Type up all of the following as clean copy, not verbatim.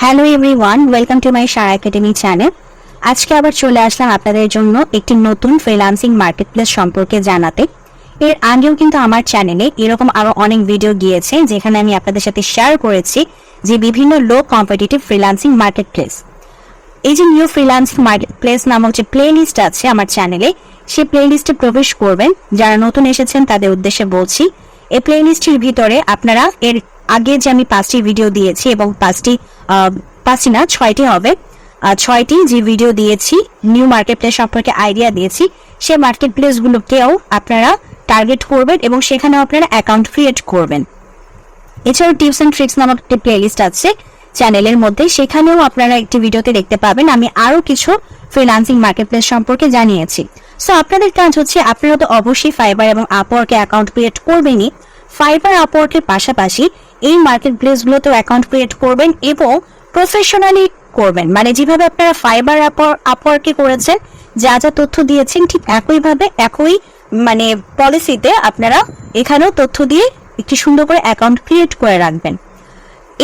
Hello everyone, welcome to my Sara academy channel. আজকে আবার চলে আসলাম আপনাদের জন্য একটি নতুন ফ্রিল্যান্সিং মার্কেটপ্লেস সম্পর্কে জানাতে। এর আগেও কিন্তু আমার চ্যানেলে এরকম আরো অনেক ভিডিও গিয়েছে যেখানে আমি আপনাদের সাথে শেয়ার করেছি যে বিভিন্ন লো কম্পিটিটিভ ফ্রিল্যান্সিং মার্কেটপ্লেস। এই যে নিউ ফ্রিল্যান্সিং মার্কেটপ্লেস নামক যে প্লে লিস্ট আছে আমার চ্যানেলে, সেই প্লে লিস্টে প্রবেশ করবেন। যারা নতুন এসেছেন তাদের উদ্দেশ্যে বলছি, এই প্লে লিস্টের ভিতরে আপনারা এর আগে যে আমি 5টি ভিডিও দিয়েছি এবং 6টি হবে, 6টি যে ভিডিও দিয়েছি নিউ মার্কেটপ্লেস সম্পর্কে আইডিয়া দিয়েছি, সেই মার্কেটপ্লেসগুলোকেও আপনারা টার্গেট করবেন এবং সেখানেও আপনারা অ্যাকাউন্ট ক্রিয়েট করবেন। এছাড়াও টিপস অ্যান্ড ট্রিক্স নামক একটি প্লে লিস্ট আছে চ্যানেলের মধ্যে, সেখানেও আপনারা একটি ভিডিওতে দেখতে পাবেন আমি আরো কিছু ফ্রিল্যান্সিং মার্কেটপ্লেস সম্পর্কে জানিয়েছি। সো আপনাদের কাজ হচ্ছে, আপনারা তো অবশ্যই ফাইবার এবং আপওয়ার্কে অ্যাকাউন্ট ক্রিয়েট করবেনই, ফাইবার আপওয়ার্কের পাশাপাশি এই মার্কেটপ্লেসগুলোতেও অ্যাকাউন্ট ক্রিয়েট করবেন এবং প্রফেশনালি করবেন। মানে যেভাবে আপনারা ফাইবার আপওয়ার্কে করেছেন, যা যা তথ্য দিয়েছেন, ঠিক একই পলিসিতে আপনারা এখানেও তথ্য দিয়ে একটি সুন্দর করে অ্যাকাউন্ট ক্রিয়েট করে রাখবেন।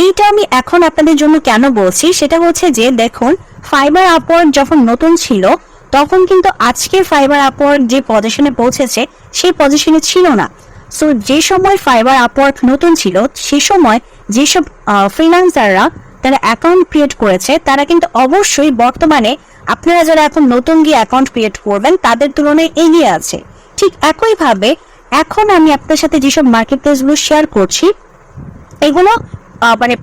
এইটা আমি এখন আপনাদের জন্য কেন বলছি সেটা হচ্ছে যে, দেখুন, ফাইবার আপওয়ার্ক যখন নতুন ছিল তখন কিন্তু আজকের ফাইবার আপওয়ার্ক যে পজিশনে পৌঁছেছে সেই পজিশনে ছিল না। সো যে সময় ফাইবার আপওয়ার্ক নতুন ছিল সে সময় যেসব ফ্রিল্যান্সাররা তারা অ্যাকাউন্ট ক্রিয়েট করেছে তারা কিন্তু অবশ্যই বর্তমানে আপনারা যারা এখন নতুন গিয়ে অ্যাকাউন্ট ক্রিয়েট করবেন তাদের তুলনায় এগিয়ে আছে। ঠিক একইভাবে এখন আমি আপনার সাথে যেসব মার্কেটপ্লেসগুলো শেয়ার করছি এগুলো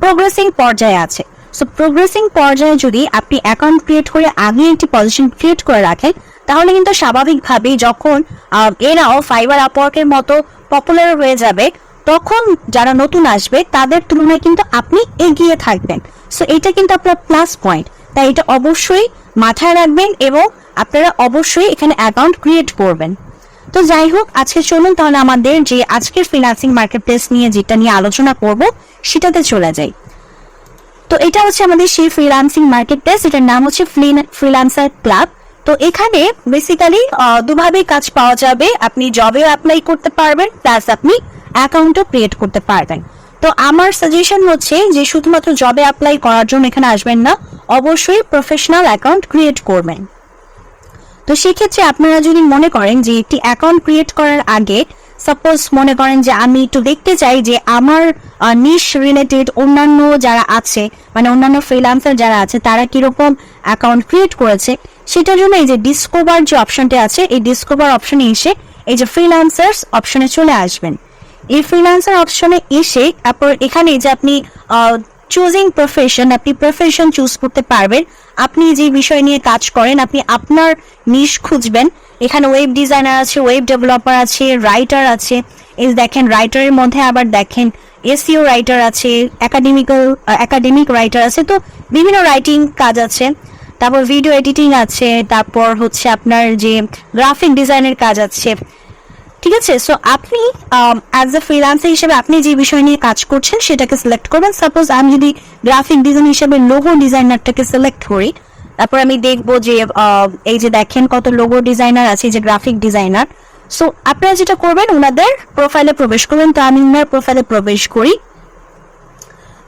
প্রোগ্রেসিং পর্যায়ে আছে। সো প্রোগ্রেসিং পর্যায়ে যদি আপনি অ্যাকাউন্ট ক্রিয়েট করে আগে একটি পজিশন ক্রিয়েট করে রাখেন, তাহলে কিন্তু স্বাভাবিকভাবেই যখন এরাও ফাইবার আপওয়ার্কের মতো পপুলার হয়ে যাবে, তখন যারা নতুন আসবে তাদের তুলনায় কিন্তু আপনি এগিয়ে থাকবেন। সো এটা কিন্তু আপনার প্লাস পয়েন্ট, তাই এটা অবশ্যই মাথায় রাখবেন এবং আপনারা অবশ্যই এখানে অ্যাকাউন্ট ক্রিয়েট করবেন। তো যাই হোক, আজকে চলুন তাহলে আমাদের যে আজকের ফ্রিল্যান্সিং মার্কেটপ্লেস নিয়ে যেটা নিয়ে আলোচনা করব সেটাতে চলে যাই। তো এটা হচ্ছে আমাদের সেই ফ্রিল্যান্সিং মার্কেটপ্লেস, এটার নাম হচ্ছে ফ্রিল্যান্সার ক্লাব। তো এখানে বেসিক্যালি দুভাবে কাজ পাওয়া যাবে, আপনি জবেও অ্যাপ্লাই করতে পারবেন প্লাস আপনি অ্যাকাউন্টও ক্রিয়েট করতে পারবেন। তো আমার সাজেশন হচ্ছে যে শুধুমাত্র জবে অ্যাপ্লাই করার জন্য এখানে আসবেন না, অবশ্যই প্রফেশনাল অ্যাকাউন্ট ক্রিয়েট করবেন। তো সেক্ষেত্রে আপনারা যদি মনে করেন যে একটি অ্যাকাউন্ট ক্রিয়েট করার আগে, সাপোজ মনে করেন যে আমি একটু দেখতে চাই যে আমার নিশ রিলেটেড অন্যান্য যারা আছে, অন্যান্য ফ্রিল্যান্সার যারা আছে তারা কিরকম অ্যাকাউন্ট ক্রিয়েট করেছে, সেটার জন্য এই যে ডিসকভার যে অপশনটা আছে, এই ডিসকভার অপশনে এসে এই যে ফ্রিল্যান্সার্স অপশনে চলে আসবেন। এই ফ্রিল্যান্সার অপশনে এসে তারপর এখানে যে আপনি চুজিং প্রফেশন, আপনি প্রফেশন চুজ করতে পারবেন। আপনি যে বিষয় নিয়ে কাজ করেন আপনি আপনার নিশ খুঁজবেন। এখানে ওয়েব ডিজাইনার আছে, ওয়েব ডেভেলপার আছে, রাইটার আছে। এই দেখেন, রাইটারের মধ্যে আবার দেখেন এসইও রাইটার আছে, একাডেমিক রাইটার আছে। তো বিভিন্ন রাইটিং কাজ আছে, তারপর ভিডিও এডিটিং আছে, তারপর হচ্ছে আপনার যে গ্রাফিক ডিজাইনের কাজ আছে। ঠিক আছে, সো আপনি অ্যাজ এ ফ্রিল্যান্সার হিসেবে আপনি যে বিষয় নিয়ে কাজ করছেন সেটাকে সিলেক্ট করবেন। সাপোজ আমি যদি গ্রাফিক ডিজাইন হিসেবে লোগো ডিজাইনারটাকে সিলেক্ট করি, তারপর আমি দেখবো যে এই যে দেখেন কত লোগো ডিজাইনার আছে, যে গ্রাফিক ডিজাইনার। সো আপনারা যেটা করবেন ওনাদের প্রোফাইলে প্রবেশ করবেন। তো আমি ওনার প্রোফাইলে প্রবেশ করি।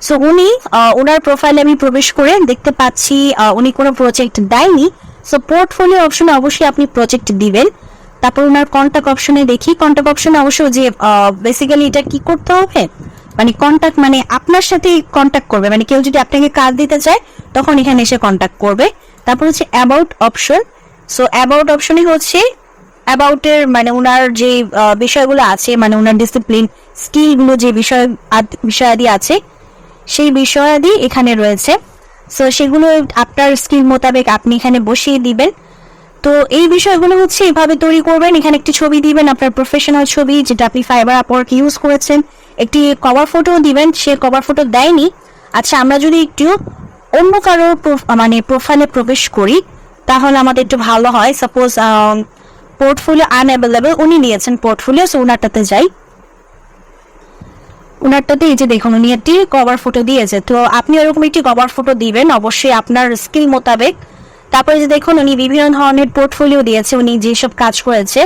সো ওনার প্রোফাইলে আমি প্রবেশ করে দেখতে পাচ্ছি উনি কোনো প্রজেক্ট দেয়নি। সো পোর্টফোলিও অপশনে অবশ্যই আপনি প্রজেক্ট দিবেন। তারপর ওনার কন্ট্যাক্ট অপশনে দেখি, কন্ট্যাক্ট অপশনে অবশ্য যে বেসিক্যালি এটা কি করতে হবে, কন্ট্যাক্ট আপনার সাথে কন্ট্যাক্ট করবে, কেউ যদি আপনাকে কাজ দিতে চায় তখন এখানে এসে কন্ট্যাক্ট করবে। তারপর হচ্ছে অ্যাবাউট অপশন। সো অ্যাবাউট অপশনে হচ্ছে অ্যাবাউটের ওনার যে বিষয়গুলো আছে, ওনার ডিসিপ্লিন স্কিলগুলো যে বিষয়াদি আছে সেই বিষয়াদি এখানে রয়েছে। সো সেগুলো আপনার স্কিল মোতাবেক আপনি এখানে বসিয়ে দিবেন। তো এই বিষয়গুলো হচ্ছে এভাবে তৈরি করবেন। এখানে একটি ছবি দিবেন, আপনার প্রফেশনাল ছবি যেটা আপনি ফাইবার আপওয়ার্ক ইউজ করেছেন। একটি কভার ফটো দিবেন, সে কভার ফটো দেয়নি। আচ্ছা, আমরা যদি একটু অন্য কারো প্রোফাইলে প্রবেশ করি তাহলে আমাদের একটু ভালো হয়। সাপোজ পোর্টফোলিও আনঅ্যাভেলেবল, উনি নিয়েছেন পোর্টফোলিও। সো ওনারটাতে যাই, ওনারটাতে এই যে দেখুন উনি একটি কভার ফটো দিয়েছে। তো আপনি এরকম একটি কভার ফটো দিবেন অবশ্যই আপনার স্কিল মোতাবেক। তারপরে যে দেখুন উনি বিভিন্ন ধরনের পোর্টফোলিও দিয়েছে, উনি যেসব কাজ করেছে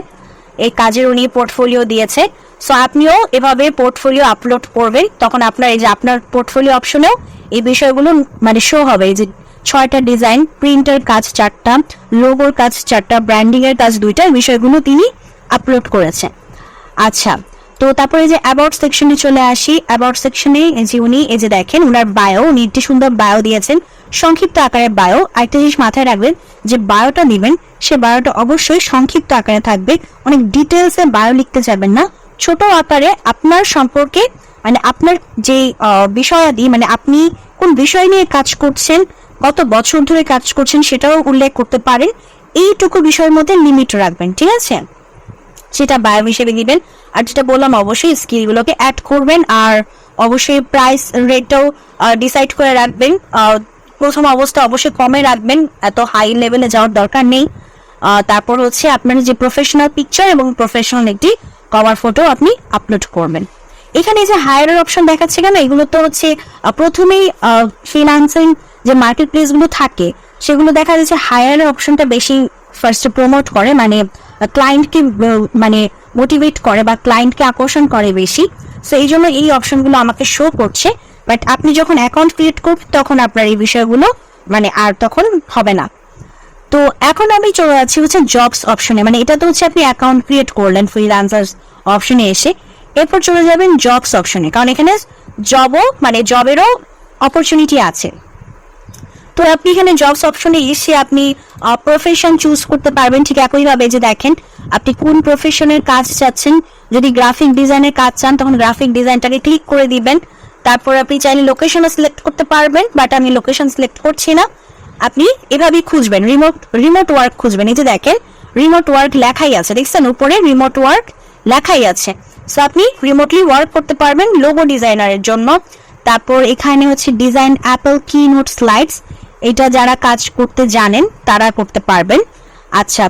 এই কাজের উনি পোর্টফোলিও দিয়েছে। সো আপনিও এভাবে পোর্টফোলিও আপলোড করবেন, তখন আপনার এই যে আপনার পোর্টফোলিও অপশনেও এই বিষয়গুলো মানে শো হবে। এই যে 6টা ডিজাইন, প্রিন্টের কাজ 4টা, লোগোর কাজ 4টা, ব্র্যান্ডিং এর কাজ 2টা, বিষয়গুলো তিনি আপলোড করেছেন। আচ্ছা, তো তারপরে যে অ্যাবাউট সেকশনে চলে আসি। অ্যাবাউট সেকশনে যে উনি এই যে দেখেন ওনার বায়ো, উনি একটি সুন্দর বায়ো দিয়েছেন, সংক্ষিপ্ত আকারের বায়ো। একটা জিনিস মাথায় রাখবেন, যে বায়োটা দিবেন সে বায়োটা অবশ্যই সংক্ষিপ্ত আকারে থাকবে, অনেক ডিটেলসে বায়ো লিখতে যাবেন না। ছোট আকারে আপনার সম্পর্কে মানে আপনার যে বিষয়াদি, মানে আপনি কোন বিষয় নিয়ে কাজ করছেন, কত বছর ধরে কাজ করছেন সেটাও উল্লেখ করতে পারেন। এইটুকু বিষয়ের মধ্যে লিমিট রাখবেন, ঠিক আছে? সেটা বায়ো হিসেবে দিবেন। আর যেটা বললাম অবশ্যই স্কিলগুলোকে অ্যাড করবেন, আর অবশ্যই প্রাইস রেটটাও ডিসাইড করে রাখবেন। প্রথম অবস্থা অবশ্যই কমে রাখবেন, এত হাই লেভেলে যাওয়ার দরকার নেই। তারপর হচ্ছে আপনার যে প্রফেশনাল পিকচার এবং প্রফেশনাল একটি কভার ফটো আপনি আপলোড করবেন। এখানে যে হায়ারের অপশন দেখাচ্ছে কেন, এগুলো তো হচ্ছে প্রথমেই ফ্রিল্যান্সিং যে মার্কেট প্লেস গুলো থাকে সেগুলো দেখা যাচ্ছে হায়ারের অপশনটা বেশি ফার্স্টে প্রমোট করে, মানে ক্লায়েন্টকে মানে মোটিভেট করে বা ক্লায়েন্টকে আকর্ষণ করে বেশি। সো এই জন্য এই অপশনগুলো আমাকে শো করছে। বাট আপনি যখন অ্যাকাউন্ট ক্রিয়েট করবেন তখন আপনার এই বিষয়গুলো মানে আর তখন হবে না। তো এখন আমি চলে যাচ্ছি হচ্ছে জবস অপশনে, মানে এটা তো হচ্ছে আপনি অ্যাকাউন্ট ক্রিয়েট করলেন ফ্রিল্যান্সার্স অপশনে এসে, এরপর চলে যাবেন জবস অপশনে, কারণ এখানে জবেরও অপরচুনিটি আছে। তো আপনি এখানে জবস অপশনে এসে আপনি প্রফেশন চুজ করতে পারবেন। ঠিক একইভাবে যে দেখেন আপনি কোন প্রফেশনের কাজ চাচ্ছেন, যদি গ্রাফিক ডিজাইনের কাজ চান তখন গ্রাফিক ডিজাইনটাকে ক্লিক করে দিবেন। তারপর আপনি চাইলে লোকেশনও সিলেক্ট করতে পারবেন, বাট আমি লোকেশন সিলেক্ট করছি না। আপনি এভাবেই খুঁজবেন, রিমোট ওয়ার্ক খুঁজবেন। এই যে দেখেন রিমোট ওয়ার্ক লেখাই আছে, দেখছেন উপরে রিমোট ওয়ার্ক লেখাই আছে। সো আপনি রিমোটলি ওয়ার্ক করতে পারবেন লোগো ডিজাইনারের জন্য। তারপর এখানে হচ্ছে ডিজাইন অ্যাপল কিনোট স্লাইডস, এটা যারা কাজ করতে জানেন তারা করতে পারবেন। আচ্ছা,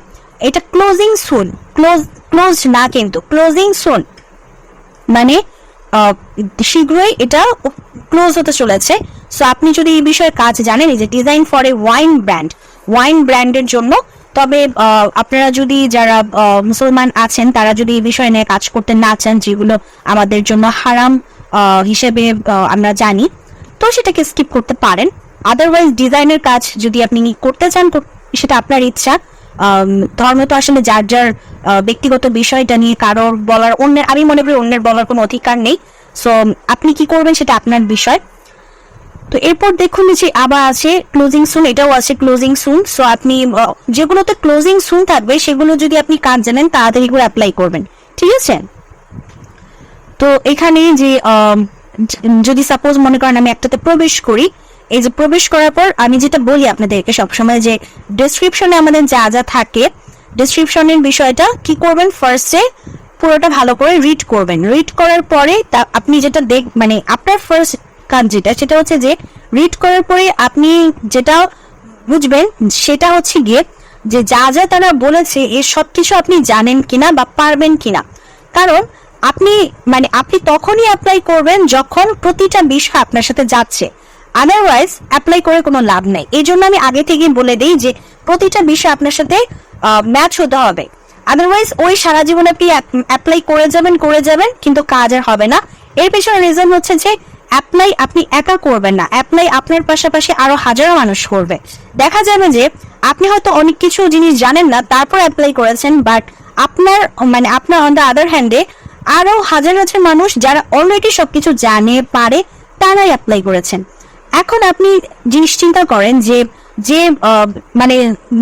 এটা ক্লোজিং সুন, ক্লোজ না কিন্তু ক্লোজিং সুন মানে শীঘ্রই এটা ক্লোজ হতে চলেছে। সো আপনি যদি এই বিষয়ে কাজ জানেন, এই যে ডিজাইন ফর এ ওয়াইন ব্র্যান্ডের জন্য, তবে আপনারা যদি যারা মুসলমান আছেন তারা যদি এই বিষয় নিয়ে কাজ করতে না চান, যেগুলো আমাদের জন্য হারাম হিসেবে আমরা জানি, তো সেটাকে স্কিপ করতে পারেন। আদারওয়াইজ ডিজাইনের কাজ যদি আপনি করতে চান সেটা আপনার ইচ্ছা। ধর্ম তো আসলে যার যার ব্যক্তিগত বিষয়টা নিয়ে কারোর বলার, আমি মনে করি অন্যের বলার কোনো অধিকার নেই। সো আপনি কি করবেন সেটা আপনার বিষয়। তো এরপর দেখুন যে আবার আছে ক্লোজিং সুন, এটাও আছে ক্লোজিং সুন। সো আপনি যেগুলোতে ক্লোজিং সুন থাকবে সেগুলো যদি আপনি কাজ জানেন তাড়াতাড়ি করে অ্যাপ্লাই করবেন, ঠিক আছে? তো এখানে যে যদি সাপোজ মনে করেন আমি একটাতে প্রবেশ করি, এই যে প্রবেশ করার পর আমি যেটা বলি আপনাদেরকে সবসময় যে ডেসক্রিপশনে আমাদের যা যা থাকে, ডেসক্রিপশনের বিষয়টা কি করবেন, ফার্স্টে পুরোটা ভালো করে রিড করবেন। রিড করার পরে আপনি যেটা মানে আপনার ফার্স্ট কাজ যেটা সেটা হচ্ছে যে রিড করার পরে আপনি যেটা বুঝবেন সেটা হচ্ছে গিয়ে যে যা যা তারা বলেছে এর সবকিছু আপনি জানেন কিনা বা পারবেন কিনা। কারণ আপনি তখনই অ্যাপ্লাই করবেন যখন প্রতিটা বিষয় আপনার সাথে যাচ্ছে, আদারওয়াইজ অ্যাপ্লাই করে কোনো লাভ নেই। এই জন্য আমি আগে থেকেই বলে দিই যে প্রতিটা বিষয় আপনার সাথে ম্যাচ হতে হবে, আদারওয়াইজ ওই সারা জীবন আপনি অ্যাপ্লাই করে যাবেন কিন্তু কাজ আর হবে না। এর পেছনে রিজন হচ্ছে যে অ্যাপ্লাই আপনি একা করবেন না, অ্যাপ্লাই আপনার পাশাপাশি আরো হাজারো মানুষ করবে। দেখা যাবে যে আপনি হয়তো অনেক কিছু জিনিস জানেন না তারপর অ্যাপ্লাই করেছেন, বাট আপনার অন দ্য আদার হ্যান্ডে আরো হাজার হাজার মানুষ যারা অলরেডি সবকিছু জানে পারে তারাই অ্যাপ্লাই করেছেন। এখন আপনি জিনিস চিন্তা করেন যে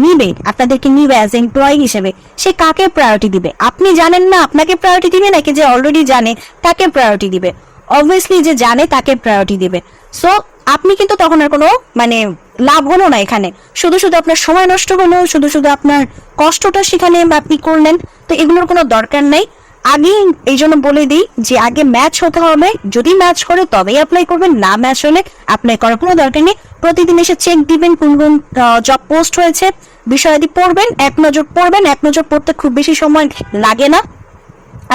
নিবে আপনাদেরকে নিবে অ্যাজ এমপ্লয়ি হিসেবে, সে কাকে প্রায়োরিটি দিবে? আপনি জানেন না আপনাকে প্রায়োরিটি দিবে নাকি যে অলরেডি জানে তাকে প্রায়োরিটি দিবে? অবভিয়াসলি যে জানে তাকে প্রায়োরিটি দিবে। সো আপনি কিন্তু তখন আর কোনো লাভ হলো না, এখানে শুধু আপনার সময় নষ্ট হলো, শুধু আপনার কষ্টটা সেখানে আপনি করলেন। তো এগুলোর কোনো দরকার নেই। আগে এই জন্য বলে দিই যে আগে ম্যাচ হতে হবে, যদি ম্যাচ করে তবেই অ্যাপ্লাই করবেন, না ম্যাচ হলে অ্যাপ্লাই করার কোনো দরকার নেই। প্রতিদিন এসে চেক দিবেন কোন কোন জব পোস্ট হয়েছে, বিষয়াদি পড়বেন, এক নজর পড়তে খুব বেশি সময় লাগে না।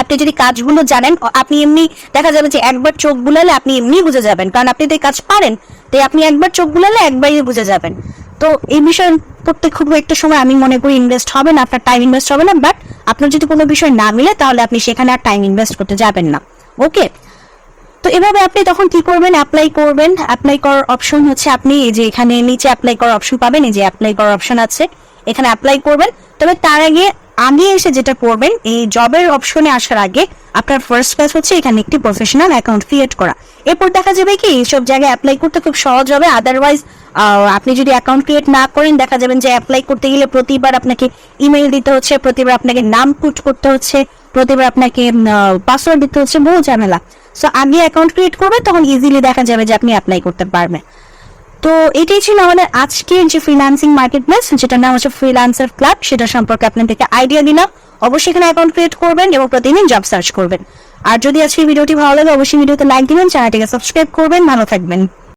আপনি যদি কাজগুলো জানেন আপনি এমনি দেখা যাবে যে একবার চোখ বুলালে আপনি এমনি বুঝে যাবেন, কারণ আপনি তো কাজ পারেন, তাই আপনি একবার চোখ বুলালে একবারই বুঝে যাবেন। তো এই বিষয় পড়তে খুব একটা সময় আমি মনে করি ইনভেস্ট হবে না, আপনার টাইম ইনভেস্ট হবে না। বাট আপনার যদি কোনো বিষয় না মিলে তাহলে আপনি সেখানে আর টাইম ইনভেস্ট করতে যাবেন না। ওকে, তো এভাবে আপনি তখন কি করবেন, অ্যাপ্লাই করবেন। অ্যাপ্লাই করার অপশন হচ্ছে আপনি এই যে এখানে নিচে অ্যাপ্লাই করার অপশন পাবেন, এই যে অ্যাপ্লাই করার অপশন আছে, এখানে অ্যাপ্লাই করবেন। তবে তার আগে এসে যেটা করবেন, এই জবের অপশনে আসার আগে আপনার ফার্স্ট কাজ হচ্ছে এখানে একটি প্রফেশনাল অ্যাকাউন্ট ক্রিয়েট করা। এরপর দেখা যাবে কি এইসব জায়গায় অ্যাপ্লাই করতে খুব সহজ হবে। আদারওয়াইজ আপনি যদি অ্যাকাউন্ট ক্রিয়েট না করেন, দেখা যাবেন যে অ্যাপ্লাই করতে গেলে প্রতিবার আপনাকে ইমেল দিতে হচ্ছে, প্রতিবার আপনাকে নাম পুট করতে হচ্ছে, প্রতিবার আপনাকে পাসওয়ার্ড দিতে হচ্ছে, বহু ঝামেলা। সো আগে অ্যাকাউন্ট ক্রিয়েট করবেন, তখন ইজিলি দেখা যাবে যে আপনি অ্যাপ্লাই করতে পারবেন। তো এটাই ছিল আমাদের আজকের যে ফ্রিল্যান্সিং মার্কেটপ্লেস, যেটা নাম হচ্ছে ফ্রিল্যান্সার ক্লাব, সেটা সম্পর্কে আপনাদেরকে আইডিয়া দিলাম। অবশ্যই এখানে অ্যাকাউন্ট ক্রিয়েট করবেন এবং প্রতিদিন জব সার্চ করবেন। আর যদি আজকের ভিডিওটি ভালো লাগে, অবশ্যই ভিডিওতে লাইক দিবেন, চ্যানেলটিকে সাবস্ক্রাইব করবেন। ভালো থাকবেন।